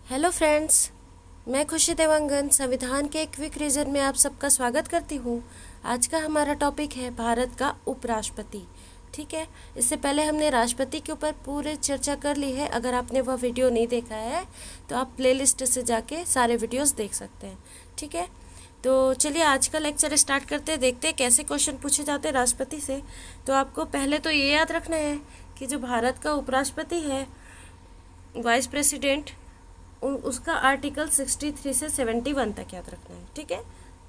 Hello friends, मैं खुशी देवांगन संविधान के क्विक रीजन में आप सबका स्वागत करती हूँ। आज का हमारा टॉपिक है भारत का उपराष्ट्रपति। ठीक है, इससे पहले हमने राष्ट्रपति के ऊपर पूरी चर्चा कर ली है। अगर आपने वह वीडियो नहीं देखा है तो आप प्लेलिस्ट से जाके सारे वीडियोस देख सकते हैं। ठीक है, तो चलिए आज का लेक्चर स्टार्ट करते हैं। देखते हैं कैसे क्वेश्चन पूछे जाते हैं राष्ट्रपति से। तो आपको पहले तो ये याद रखना है कि जो भारत का उपराष्ट्रपति है, वाइस प्रेसिडेंट, उसका आर्टिकल 63 से 71 तक याद रखना है। ठीक है,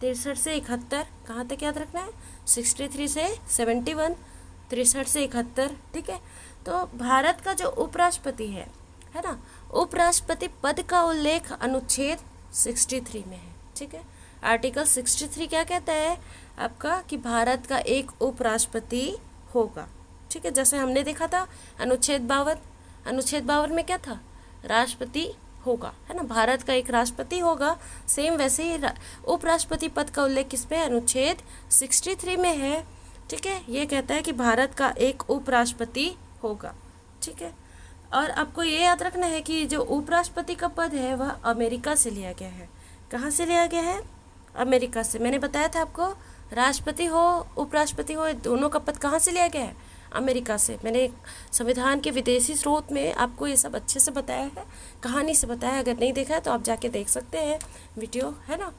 63 से 71 कहाँ तक याद रखना है? 63 से 71, 63 से 71। ठीक है, तो भारत का जो उपराष्ट्रपति है ना, उपराष्ट्रपति पद का उल्लेख अनुच्छेद 63 में है। ठीक है, आर्टिकल 63 क्या कहता है आपका कि भारत का एक उपराष्ट्रपति होगा। ठीक है, जैसे हमने देखा था अनुच्छेद 52 में क्या था? राष्ट्रपति होगा, है ना, भारत का एक राष्ट्रपति होगा। सेम वैसे ही उपराष्ट्रपति पद का उल्लेख किस पे? अनुच्छेद 63 में है। ठीक है, ये कहता है कि भारत का एक उपराष्ट्रपति होगा। ठीक है, और आपको ये याद रखना है कि जो उपराष्ट्रपति का पद है वह अमेरिका से लिया गया है। कहाँ से लिया गया है? अमेरिका से। मैंने बताया था आपको, राष्ट्रपति हो उपराष्ट्रपति हो, दोनों का पद कहाँ से लिया गया है? अमेरिका से। मैंने संविधान के विदेशी स्रोत में आपको ये सब अच्छे से बताया है, कहानी से बताया है। अगर नहीं देखा है तो आप जाके देख सकते हैं वीडियो, है ना।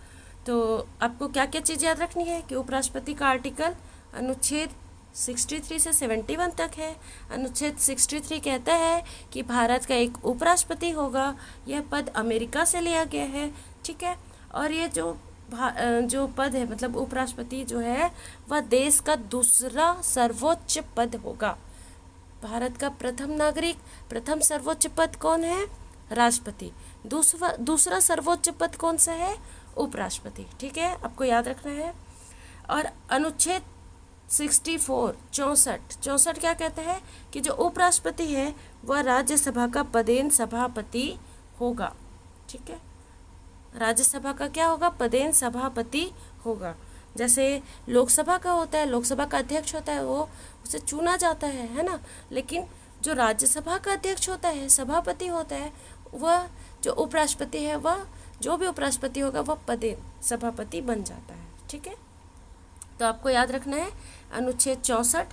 तो आपको क्या क्या चीज़ याद रखनी है कि उपराष्ट्रपति का आर्टिकल अनुच्छेद 63 से 71 तक है। अनुच्छेद 63 कहता है कि भारत का एक उपराष्ट्रपति होगा। यह पद अमेरिका से लिया गया है। ठीक है, और ये जो पद है, मतलब उपराष्ट्रपति जो है वह देश का दूसरा सर्वोच्च पद होगा। भारत का प्रथम नागरिक, प्रथम सर्वोच्च पद कौन है? राष्ट्रपति। दूसरा सर्वोच्च पद कौन सा है? उपराष्ट्रपति। ठीक है, आपको याद रखना है। और अनुच्छेद 64 क्या कहता है कि जो उपराष्ट्रपति है वह राज्यसभा का पदेन सभापति होगा। ठीक है, राज्यसभा का क्या होगा? पदेन सभापति होगा। जैसे लोकसभा का होता है, लोकसभा का अध्यक्ष होता है, वो उसे चुना जाता है ना। लेकिन जो राज्यसभा का अध्यक्ष होता है, सभापति होता है, वह जो उपराष्ट्रपति है, वह जो भी उपराष्ट्रपति होगा वह पदेन सभापति बन जाता है। ठीक है, तो आपको याद रखना है अनुच्छेद 64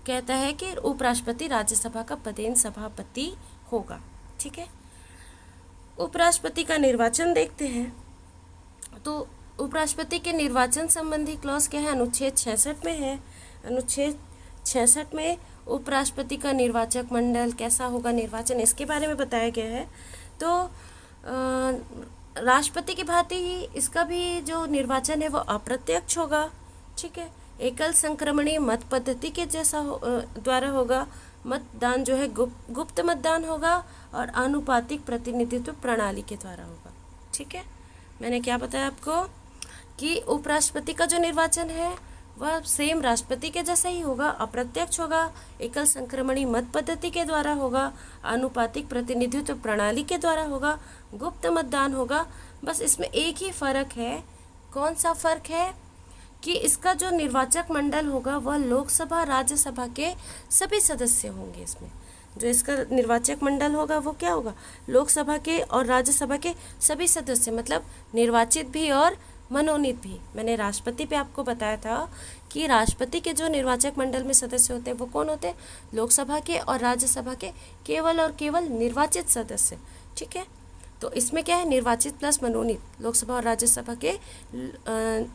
कहता है कि उपराष्ट्रपति राज्यसभा का पदेन सभापति होगा। ठीक है, उपराष्ट्रपति का निर्वाचन देखते हैं। तो उपराष्ट्रपति के निर्वाचन संबंधी क्लॉज क्या है? अनुच्छेद 66 में है। अनुच्छेद 66 में उपराष्ट्रपति का निर्वाचक मंडल कैसा होगा, निर्वाचन, इसके बारे में बताया गया है। तो राष्ट्रपति की भांति ही इसका भी जो निर्वाचन है वो अप्रत्यक्ष होगा। ठीक है, एकल संक्रमणीय मत पद्धति के जैसा द्वारा होगा। मतदान जो है गुप्त मतदान होगा और आनुपातिक प्रतिनिधित्व प्रणाली के द्वारा होगा। ठीक है, मैंने क्या बताया आपको कि उपराष्ट्रपति का जो निर्वाचन है वह सेम राष्ट्रपति के जैसा ही होगा, अप्रत्यक्ष होगा, एकल संक्रमणीय मत पद्धति के द्वारा होगा, आनुपातिक प्रतिनिधित्व प्रणाली के द्वारा होगा, गुप्त मतदान होगा। बस इसमें एक ही फर्क है। कौन सा फर्क है? कि इसका जो निर्वाचक मंडल होगा वह लोकसभा राज्यसभा के सभी सदस्य होंगे। इसमें जो इसका निर्वाचक मंडल होगा वो क्या होगा? लोकसभा के और राज्यसभा के सभी सदस्य, मतलब निर्वाचित भी और मनोनीत भी। मैंने राष्ट्रपति पे आपको बताया था कि राष्ट्रपति के जो निर्वाचक मंडल में सदस्य होते हैं वो कौन होते हैं? लोकसभा के और राज्यसभा के केवल और केवल निर्वाचित सदस्य। ठीक है, तो इसमें क्या है? निर्वाचित प्लस मनोनीत, लोकसभा और राज्यसभा के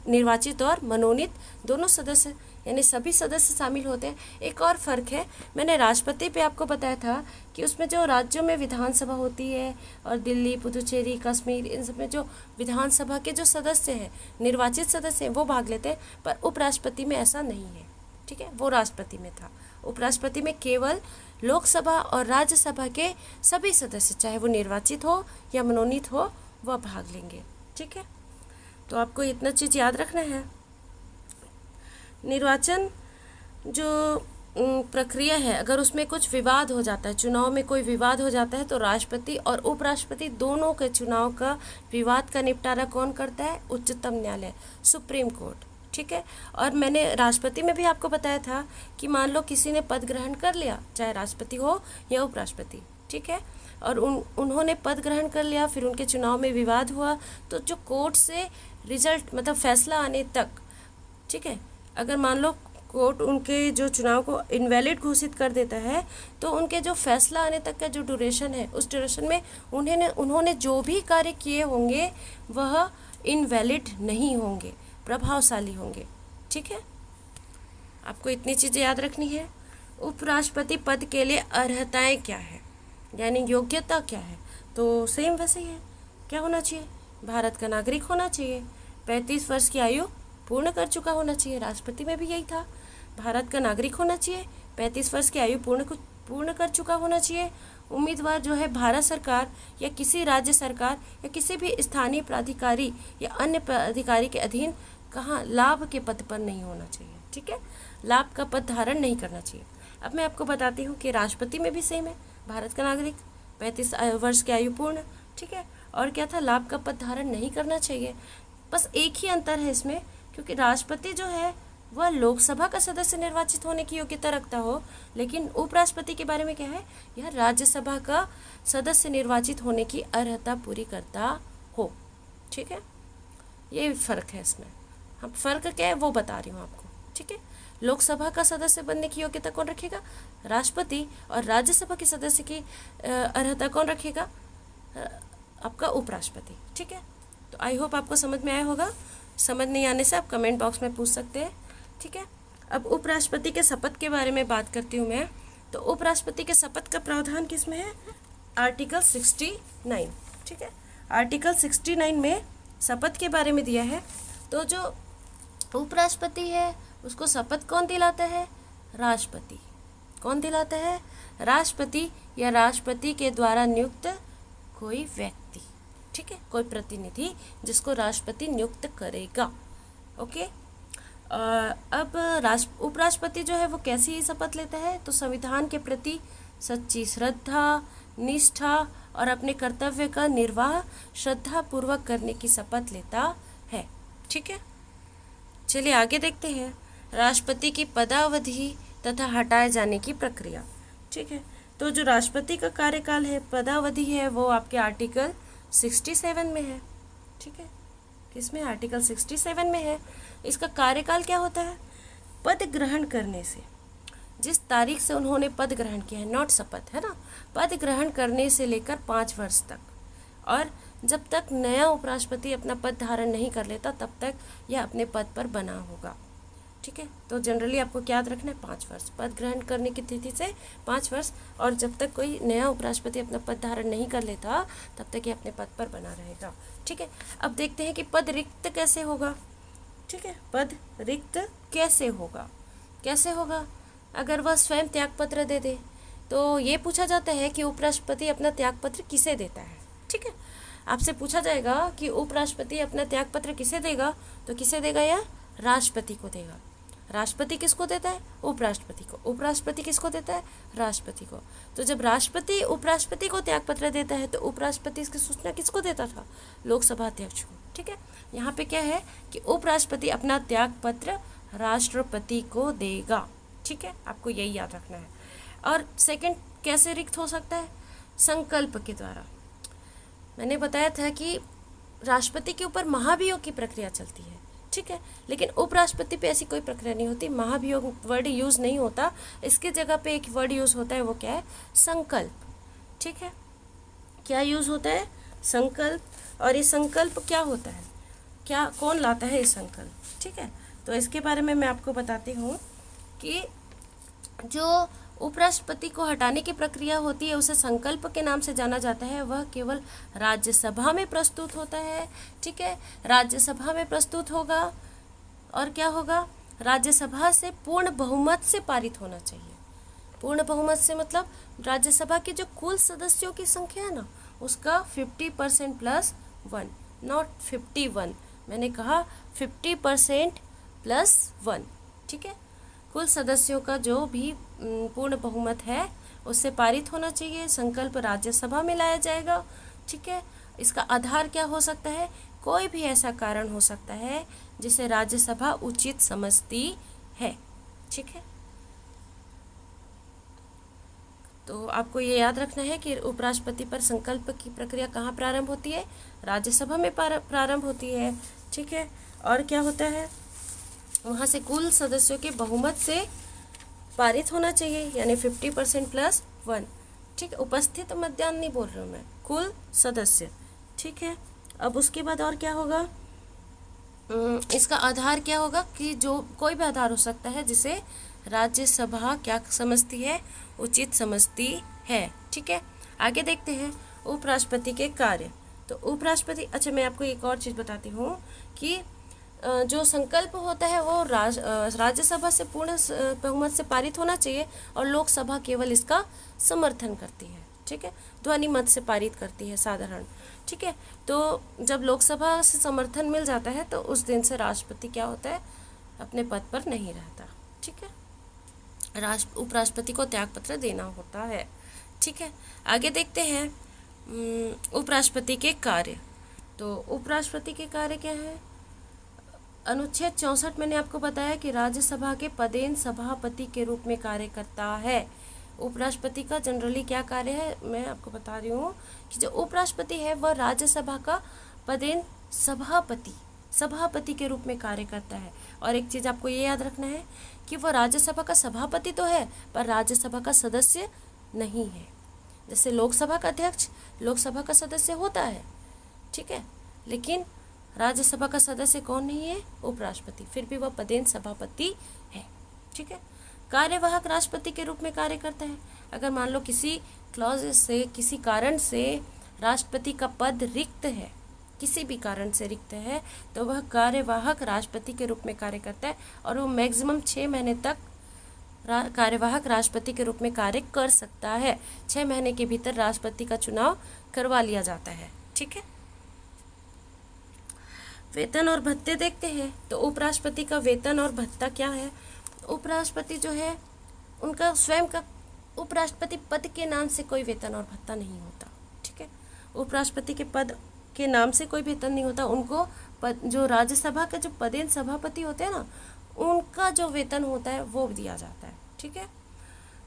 निर्वाचित और मनोनीत दोनों सदस्य, यानी सभी सदस्य शामिल होते हैं। एक और फर्क है, मैंने राष्ट्रपति पे आपको बताया था कि उसमें जो राज्यों में विधानसभा होती है और दिल्ली, पुदुचेरी, कश्मीर, इन सब में जो विधानसभा के जो सदस्य हैं, निर्वाचित सदस्य हैं, वो भाग लेते हैं। पर उपराष्ट्रपति में ऐसा नहीं है। ठीक है, वो राष्ट्रपति में था। उपराष्ट्रपति में केवल लोकसभा और राज्यसभा के सभी सदस्य, चाहे वो निर्वाचित हो या मनोनीत हो, वह भाग लेंगे। ठीक है, तो आपको इतना चीज़ याद रखना है। निर्वाचन जो प्रक्रिया है, अगर उसमें कुछ विवाद हो जाता है, चुनाव में कोई विवाद हो जाता है, तो राष्ट्रपति और उपराष्ट्रपति दोनों के चुनाव का विवाद का निपटारा कौन करता है? उच्चतम न्यायालय, सुप्रीम कोर्ट। ठीक है, और मैंने राष्ट्रपति में भी आपको बताया था कि मान लो किसी ने पद ग्रहण कर लिया, चाहे राष्ट्रपति हो या उपराष्ट्रपति। ठीक है, और उन्होंने पद ग्रहण कर लिया, फिर उनके चुनाव में विवाद हुआ, तो जो कोर्ट से रिजल्ट मतलब फैसला आने तक, ठीक है, अगर मान लो कोर्ट उनके जो चुनाव को इनवैलिड घोषित कर देता है, तो उनके जो फैसला आने तक का जो ड्यूरेशन है, उस ड्यूरेशन में उन्होंने जो भी कार्य किए होंगे वह इनवैलिड नहीं होंगे, प्रभावशाली होंगे। ठीक है, आपको इतनी चीज़ें याद रखनी है। उपराष्ट्रपति पद के लिए अर्हताएं क्या है, यानी योग्यता क्या है, तो सेम वैसे ही है। क्या होना चाहिए? भारत का नागरिक होना चाहिए, 35 वर्ष की आयु पूर्ण कर चुका होना चाहिए। राष्ट्रपति में भी यही था, भारत का नागरिक होना चाहिए, 35 वर्ष की आयु पूर्ण कर चुका होना चाहिए। उम्मीदवार जो है भारत सरकार या किसी राज्य सरकार या किसी भी स्थानीय प्राधिकारी या अन्य प्राधिकारी के अधीन कहाँ लाभ के पद पर नहीं होना चाहिए। ठीक है, लाभ का पद धारण नहीं करना चाहिए। अब मैं आपको बताती हूँ कि राष्ट्रपति में भी सेम है, भारत का नागरिक, 35 वर्ष की आयु पूर्ण। ठीक है, और क्या था? लाभ का पद धारण नहीं करना चाहिए। बस एक ही अंतर है इसमें, क्योंकि राष्ट्रपति जो है वह लोकसभा का सदस्य निर्वाचित होने की योग्यता रखता हो, लेकिन उपराष्ट्रपति के बारे में क्या है? यह राज्यसभा का सदस्य निर्वाचित होने की अर्हता पूरी करता हो। ठीक है, ये फ़र्क है इसमें। हम फ़र्क क्या है वो बता रही हूँ आपको। ठीक है, लोकसभा का सदस्य बनने की योग्यता कौन रखेगा? राष्ट्रपति। और राज्यसभा के सदस्य की अर्हता कौन रखेगा? आपका उपराष्ट्रपति। ठीक है, तो आई होप आपको समझ में आया होगा। समझ नहीं आने से आप कमेंट बॉक्स में पूछ सकते हैं। ठीक है, अब उपराष्ट्रपति के शपथ के बारे में बात करती हूँ मैं। तो उपराष्ट्रपति के शपथ का प्रावधान किस में है? आर्टिकल 69। ठीक है, आर्टिकल 69 में शपथ के बारे में दिया है। तो जो उपराष्ट्रपति है उसको शपथ कौन दिलाता है? राष्ट्रपति। कौन दिलाता है? राष्ट्रपति या राष्ट्रपति के द्वारा नियुक्त कोई व्यक्ति। ठीक है, कोई प्रतिनिधि जिसको राष्ट्रपति नियुक्त करेगा। ओके, अब उपराष्ट्रपति जो है वो कैसी शपथ लेता है? तो संविधान के प्रति सच्ची श्रद्धा, निष्ठा और अपने कर्तव्य का निर्वाह श्रद्धापूर्वक करने की शपथ लेता है। ठीक है, चलिए आगे देखते हैं राष्ट्रपति की पदावधि तथा हटाए जाने की प्रक्रिया। ठीक है, तो जो राष्ट्रपति का कार्यकाल है, पदावधि है, वो आपके आर्टिकल 67 में है। ठीक है, किसमें? आर्टिकल 67 में है। इसका कार्यकाल क्या होता है? पद ग्रहण करने से, जिस तारीख से उन्होंने पद ग्रहण किया है, नॉट शपथ, है ना, पद ग्रहण करने से लेकर 5 वर्ष तक, और जब तक नया उपराष्ट्रपति अपना पद धारण नहीं कर लेता तब तक यह अपने पद पर बना होगा। ठीक है, तो जनरली आपको क्या याद रखना है? 5 वर्ष, पद ग्रहण करने की तिथि से 5 वर्ष, और जब तक कोई नया उपराष्ट्रपति अपना पद धारण नहीं कर लेता तब तक ये अपने पद पर बना रहेगा। ठीक है, अब देखते हैं कि पद रिक्त कैसे होगा। ठीक है, पद रिक्त कैसे होगा? कैसे होगा? अगर वह स्वयं त्यागपत्र दे दे, तो ये पूछा जाता है कि उपराष्ट्रपति अपना त्यागपत्र किसे देता है। ठीक है, आपसे पूछा जाएगा कि उपराष्ट्रपति अपना त्यागपत्र किसे देगा, तो किसे देगा? या राष्ट्रपति को देगा। राष्ट्रपति किसको देता है? उपराष्ट्रपति को। उपराष्ट्रपति किसको देता है? राष्ट्रपति को। तो जब राष्ट्रपति उपराष्ट्रपति को त्यागपत्र देता है तो उपराष्ट्रपति इसकी सूचना किसको देता था? लोकसभा अध्यक्ष को। ठीक है, यहाँ पे क्या है कि उपराष्ट्रपति अपना त्यागपत्र राष्ट्रपति को देगा। ठीक है, आपको यही याद रखना है। और सेकंड कैसे रिक्त हो सकता है? संकल्प के द्वारा। मैंने बताया था कि राष्ट्रपति के ऊपर महाभियोग की प्रक्रिया चलती है। ठीक है, लेकिन उपराष्ट्रपति पे ऐसी कोई प्रक्रिया नहीं होती, महाभियोग वर्ड यूज़ नहीं होता। इसके जगह पे एक वर्ड यूज़ होता है, वो क्या है? संकल्प। ठीक है, क्या यूज़ होता है? संकल्प। और ये संकल्प क्या होता है? क्या, कौन लाता है ये संकल्प? ठीक है, तो इसके बारे में मैं आपको बताती हूँ कि जो उपराष्ट्रपति को हटाने की प्रक्रिया होती है उसे संकल्प के नाम से जाना जाता है। वह केवल राज्यसभा में प्रस्तुत होता है। ठीक है, राज्यसभा में प्रस्तुत होगा, और क्या होगा? राज्यसभा से पूर्ण बहुमत से पारित होना चाहिए। पूर्ण बहुमत से मतलब राज्यसभा के जो कुल सदस्यों की संख्या है ना, उसका 50% प्लस 1, नॉट 51, मैंने कहा 50% प्लस 1। ठीक है, कुल सदस्यों का जो भी पूर्ण बहुमत है उससे पारित होना चाहिए। संकल्प राज्यसभा में लाया जाएगा। ठीक है, इसका आधार क्या हो सकता है? कोई भी ऐसा कारण हो सकता है जिसे राज्यसभा उचित समझती है। ठीक है, तो आपको ये याद रखना है कि उपराष्ट्रपति पर संकल्प की प्रक्रिया कहाँ प्रारंभ होती है, राज्यसभा में प्रारंभ होती है। ठीक है, और क्या होता है, वहाँ से कुल सदस्यों के बहुमत से पारित होना चाहिए, यानी 50% प्लस 1। ठीक है, उपस्थित मतदान नहीं बोल रही हूँ मैं, कुल सदस्य। ठीक है, अब उसके बाद और क्या होगा, इसका आधार क्या होगा कि जो कोई भी आधार हो सकता है जिसे राज्यसभा क्या समझती है, उचित समझती है। ठीक है, आगे देखते हैं उपराष्ट्रपति के कार्य। तो उपराष्ट्रपति, अच्छा मैं आपको एक और चीज़ बताती हूँ कि जो संकल्प होता है वो राज्यसभा से पूर्ण बहुमत से पारित होना चाहिए और लोकसभा केवल इसका समर्थन करती है। ठीक है, ध्वनि मत से पारित करती है साधारण। ठीक है, तो जब लोकसभा से समर्थन मिल जाता है तो उस दिन से राष्ट्रपति क्या होता है, अपने पद पर नहीं रहता। ठीक है, उपराष्ट्रपति को त्यागपत्र देना होता है। ठीक है, आगे देखते हैं उपराष्ट्रपति के कार्य। तो उपराष्ट्रपति के कार्य क्या है, अनुच्छेद 64 मैंने आपको बताया कि राज्यसभा के पदेन सभापति के रूप में कार्य करता है। उपराष्ट्रपति का जनरली क्या कार्य है, मैं आपको बता रही हूँ कि जो उपराष्ट्रपति है वह राज्यसभा का पदेन सभापति के रूप में कार्य करता है। और एक चीज़ आपको ये याद रखना है कि वह राज्यसभा का सभापति तो है पर राज्यसभा का सदस्य नहीं है। जैसे लोकसभा का अध्यक्ष लोकसभा का सदस्य होता है, ठीक है, लेकिन राज्यसभा का सदस्य कौन नहीं है, उपराष्ट्रपति, फिर भी वह पदेन सभापति है। ठीक है, कार्यवाहक राष्ट्रपति के रूप में कार्य करता है। अगर मान लो किसी क्लॉज से, किसी कारण से राष्ट्रपति का पद रिक्त है, किसी भी कारण से रिक्त है, तो वह कार्यवाहक राष्ट्रपति के रूप में कार्य करता है और वो मैक्सिमम 6 महीने तक कार्यवाहक राष्ट्रपति के रूप में कार्य कर सकता है। 6 महीने के भीतर राष्ट्रपति का चुनाव करवा लिया जाता है। ठीक है, वेतन और भत्ते देखते हैं। तो उपराष्ट्रपति का वेतन और भत्ता क्या है, उपराष्ट्रपति जो है उनका स्वयं का उपराष्ट्रपति पद के नाम से कोई वेतन और भत्ता नहीं होता। ठीक है, उपराष्ट्रपति के पद के नाम से कोई वेतन नहीं होता, उनको जो राज्यसभा के जो पदेन सभापति होते हैं ना, उनका जो वेतन होता है वो दिया जाता है। ठीक है,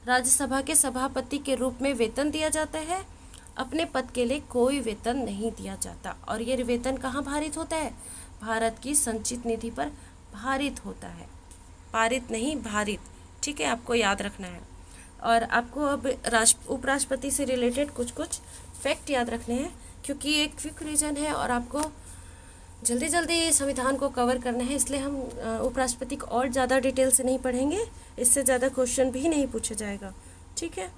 राज्यसभा के सभापति के रूप में वेतन दिया जाता है, अपने पद के लिए कोई वेतन नहीं दिया जाता। और ये वेतन कहाँ भारित होता है, भारत की संचित निधि पर भारित होता है, पारित नहीं भारित। ठीक है, आपको याद रखना है। और आपको अब उपराष्ट्रपति से रिलेटेड कुछ फैक्ट याद रखने हैं, क्योंकि एक क्विक रीजन है और आपको जल्दी जल्दी संविधान को कवर करना है, इसलिए हम उपराष्ट्रपति को और ज़्यादा डिटेल से नहीं पढ़ेंगे, इससे ज़्यादा क्वेश्चन भी नहीं पूछा जाएगा। ठीक है,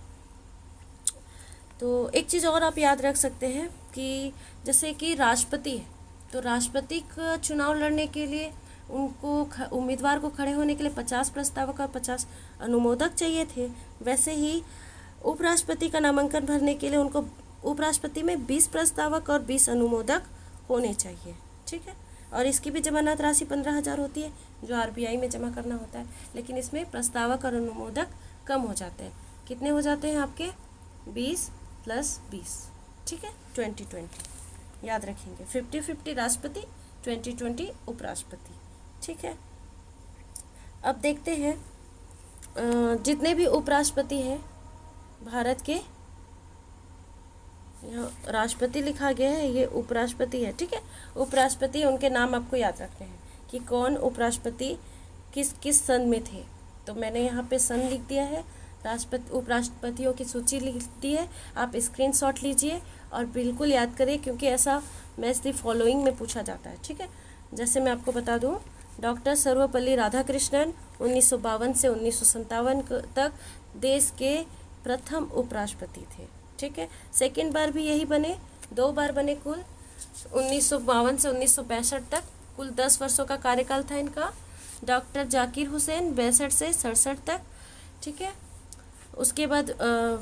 तो एक चीज़ और आप याद रख सकते हैं कि जैसे कि राष्ट्रपति है, तो राष्ट्रपति का चुनाव लड़ने के लिए उनको उम्मीदवार को खड़े होने के लिए 50 प्रस्तावक और 50 अनुमोदक चाहिए थे। वैसे ही उपराष्ट्रपति का नामांकन भरने के लिए उनको उपराष्ट्रपति में 20 प्रस्तावक और 20 अनुमोदक होने चाहिए। ठीक है, और इसकी भी जमानत राशि 15,000 होती है जो RBI में जमा करना होता है, लेकिन इसमें प्रस्तावक और अनुमोदक कम हो जाते हैं। कितने हो जाते हैं आपके, 20 + 20। ठीक है, 20-20 याद रखेंगे, 50-50 राष्ट्रपति, 20-20 उपराष्ट्रपति। ठीक है, अब देखते हैं जितने भी उपराष्ट्रपति हैं भारत के, यहाँ राष्ट्रपति लिखा गया है, ये उपराष्ट्रपति है। ठीक है, उपराष्ट्रपति, उनके नाम आपको याद रखने हैं कि कौन उपराष्ट्रपति किस किस सन में थे। तो मैंने यहाँ पे सन लिख दिया है, उपराष्ट्रपतियों की सूची लिख दी है, आप स्क्रीनशॉट लीजिए और बिल्कुल याद करिए, क्योंकि ऐसा मैच द फॉलोइंग में पूछा जाता है। ठीक है, जैसे मैं आपको बता दूँ, डॉक्टर सर्वपल्ली राधाकृष्णन 1952 से 1957 तक देश के प्रथम उपराष्ट्रपति थे। ठीक है, सेकेंड बार भी यही बने, 2 बार बने कुल, 1952 से 1965 तक, कुल 10 वर्षों का कार्यकाल था इनका। डॉक्टर जाकिर हुसैन 62 से 67 तक। ठीक है, उसके बाद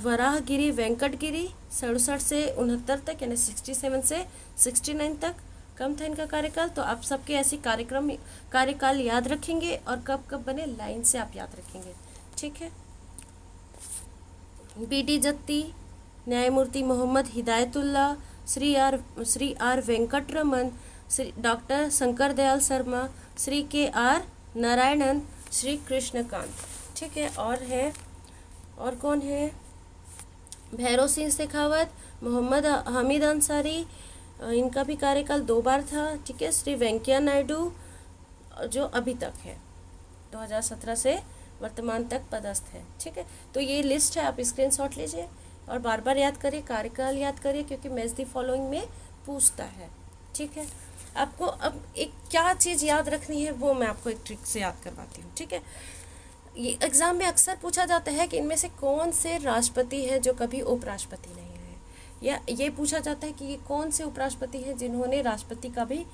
वराहगिरी वेंकटगिरी 67 से 69 तक, यानी 67 से 69 तक कम था इनका कार्यकाल। तो आप सबके ऐसी कार्यकाल याद रखेंगे और कब कब बने लाइन से आप याद रखेंगे। ठीक है, BD जत्ती, न्यायमूर्ति Mohammad Hidayatullah, Shri R Venkataraman, Shri doctor Shankar Dayal Sharma, Shri KR Narayanan, Shri Krishnakant. ठीक है, और कौन है, भैरव सिंह शेखावत, मोहम्मद हामिद अंसारी, इनका भी कार्यकाल 2 बार था। ठीक है। श्री वेंकैया नायडू जो अभी तक है 2017 से वर्तमान तक पदस्थ है। ठीक है। तो ये लिस्ट है, आप स्क्रीनशॉट लीजिए और बार बार याद करिए, कार्यकाल याद करिए, क्योंकि मैच द फॉलोइंग में पूछता है। ठीक है। आपको अब एक क्या चीज़ याद रखनी है वो मैं आपको एक ट्रिक से याद करवाती हूँ। ठीक है। ये एग्ज़ाम में अक्सर पूछा जाता है कि इनमें से कौन से राष्ट्रपति हैं जो कभी उपराष्ट्रपति नहीं रहे, या ये पूछा जाता है कि ये कौन से उपराष्ट्रपति हैं जिन्होंने राष्ट्रपति का भी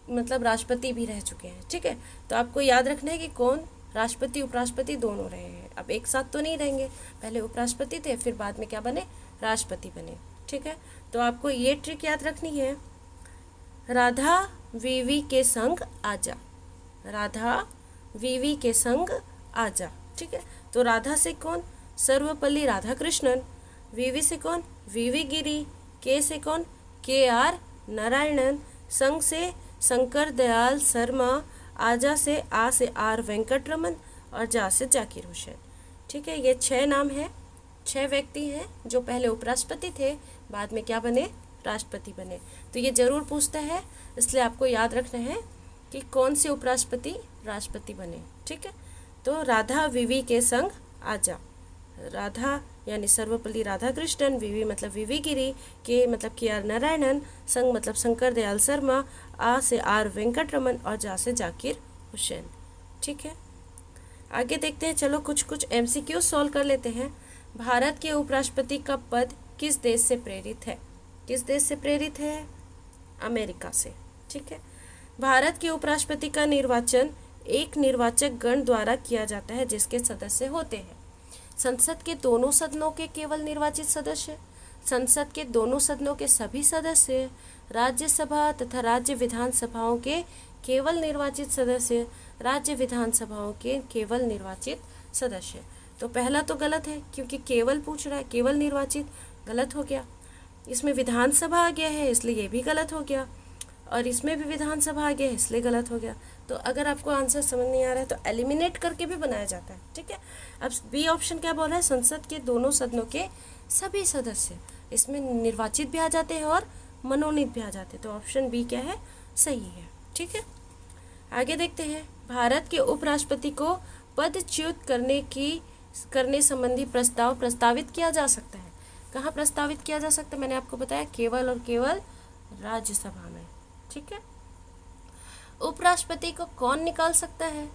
मतलब राष्ट्रपति भी रह चुके हैं। ठीक है। तो आपको याद रखना है कि कौन राष्ट्रपति उपराष्ट्रपति दोनों रहे हैं। अब एक साथ तो नहीं रहेंगे, पहले उपराष्ट्रपति थे फिर बाद में क्या बने, राष्ट्रपति बने। ठीक है। तो आपको ये ट्रिक याद रखनी है, राधा वीवी के संग आजा, राधा वीवी के संग आजा। ठीक है। तो राधा से कौन, सर्वपल्ली राधाकृष्णन, वीवी से कौन, वीवी गिरी, के से कौन, के आर नारायणन, संग से शंकर दयाल शर्मा, आजा से आ से आर वेंकटरमन और जा से जाकिर हुसैन। ठीक है। ये 6 नाम हैं, 6 व्यक्ति हैं जो पहले उपराष्ट्रपति थे, बाद में क्या बने, राष्ट्रपति बने। तो ये जरूर पूछता है, इसलिए आपको याद रखना है कि कौन से उपराष्ट्रपति राष्ट्रपति बने। ठीक है। तो राधा वीवी के संग आजा, राधा यानी सर्वपल्ली राधाकृष्णन, वीवी मतलब वीवी गिरी, के मतलब के आर नारायणन, संग मतलब शंकर दयाल शर्मा, आ से आर वेंकटरमन और जा से जाकिर हुसैन। ठीक है। आगे देखते हैं, चलो कुछ MCQ सॉल्व कर लेते हैं। भारत के उपराष्ट्रपति का पद किस देश से प्रेरित है, किस देश से प्रेरित है, अमेरिका से। ठीक है। भारत के उपराष्ट्रपति का निर्वाचन एक निर्वाचक गण द्वारा किया जाता है जिसके सदस्य होते हैं संसद के दोनों सदनों के केवल निर्वाचित सदस्य, संसद के दोनों सदनों के सभी सदस्य, राज्यसभा तथा राज्य विधानसभाओं के केवल निर्वाचित सदस्य, राज्य विधानसभाओं के केवल निर्वाचित सदस्य। तो पहला तो गलत है क्योंकि केवल पूछ रहा है, केवल निर्वाचित गलत हो गया। इसमें विधानसभा आ गया है इसलिए ये भी गलत हो गया, और इसमें भी विधानसभा आ गया है इसलिए गलत हो गया। तो अगर आपको आंसर समझ नहीं आ रहा है तो एलिमिनेट करके भी बनाया जाता है। ठीक है। अब बी ऑप्शन क्या बोल रहा है, संसद के दोनों सदनों के सभी सदस्य, इसमें निर्वाचित भी आ जाते हैं और मनोनीत भी आ जाते हैं। तो ऑप्शन बी क्या है, सही है। ठीक है। आगे देखते हैं, भारत के उपराष्ट्रपति को पदच्युत करने संबंधी प्रस्ताव प्रस्तावित किया जा सकता है। कहाँ प्रस्तावित किया जा सकता है, मैंने आपको बताया केवल और केवल राज्यसभा में। ठीक है। उपराष्ट्रपति को कौन निकाल सकता है,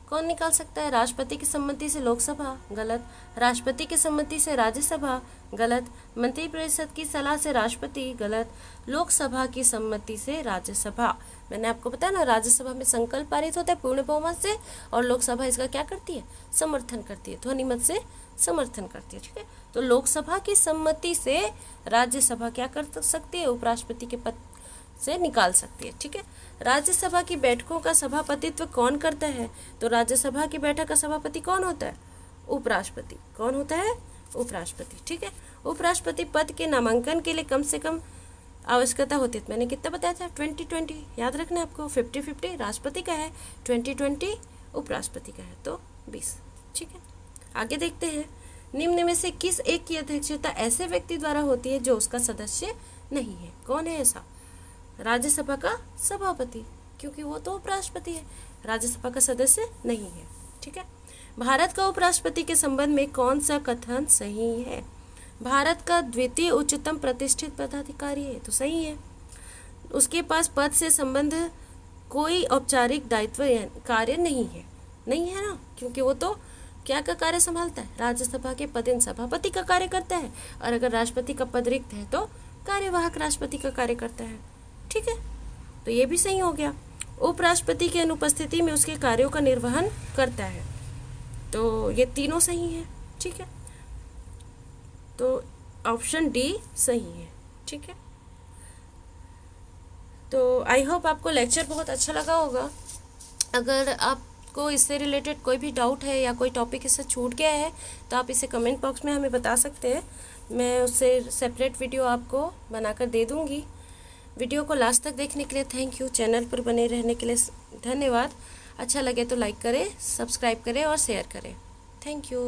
कौन निकाल सकता है, राष्ट्रपति की सम्मति से लोकसभा, गलत, राष्ट्रपति की सम्मति से राज्यसभा, गलत, मंत्रिपरिषद की सलाह से राष्ट्रपति, गलत, लोकसभा की सम्मति से राज्यसभा। मैंने आपको बताया ना, राज्यसभा में संकल्प पारित होता है पूर्ण बहुमत से, और लोकसभा इसका क्या करती है, समर्थन करती है, ध्वनिमत से समर्थन करती है। ठीक है। तो लोकसभा की सम्मति से राज्यसभा क्या कर सकती है, उपराष्ट्रपति के पद से निकाल सकती है। ठीक है। राज्यसभा की बैठकों का सभापतित्व कौन करता है, तो राज्यसभा की बैठक का सभापति कौन होता है, उपराष्ट्रपति। कौन होता है, उपराष्ट्रपति। ठीक है। उपराष्ट्रपति पद के नामांकन के लिए कम से कम आवश्यकता होती है, मैंने कितना बताया था, 20-20 याद रखना है आपको, 50-50 राष्ट्रपति का है, 20-20 उपराष्ट्रपति का है, तो 20। ठीक है। आगे देखते हैं, निम्न में से किस एक की अध्यक्षता ऐसे व्यक्ति द्वारा होती है जो उसका सदस्य नहीं है। कौन है ऐसा, राज्यसभा का सभापति, क्योंकि वो तो उपराष्ट्रपति है, राज्यसभा का सदस्य नहीं है। ठीक है। भारत का उपराष्ट्रपति के संबंध में कौन सा कथन सही है, भारत का द्वितीय उच्चतम प्रतिष्ठित पदाधिकारी है, तो सही है। उसके पास पद से संबंध कोई औपचारिक दायित्व कार्य नहीं है, नहीं है ना, क्योंकि वो तो क्या का कार्य संभालता है, राज्यसभा के पदेन सभापति का कार्य करता है, और अगर राष्ट्रपति का पद रिक्त है तो कार्यवाहक राष्ट्रपति का कार्य करता है। ठीक है। तो ये भी सही हो गया। उपराष्ट्रपति की अनुपस्थिति में उसके कार्यों का निर्वहन करता है, तो ये तीनों सही है। ठीक है। तो ऑप्शन डी सही है। ठीक है। तो आई होप आपको लेक्चर बहुत अच्छा लगा होगा। अगर आपको इससे रिलेटेड कोई भी डाउट है या कोई टॉपिक इससे छूट गया है तो आप इसे कमेंट बॉक्स में हमें बता सकते हैं, मैं उससे सेपरेट वीडियो आपको बनाकर दे दूँगी। वीडियो को लास्ट तक देखने के लिए थैंक यू, चैनल पर बने रहने के लिए धन्यवाद। अच्छा लगे तो लाइक करें, सब्सक्राइब करें और शेयर करें। Thank you.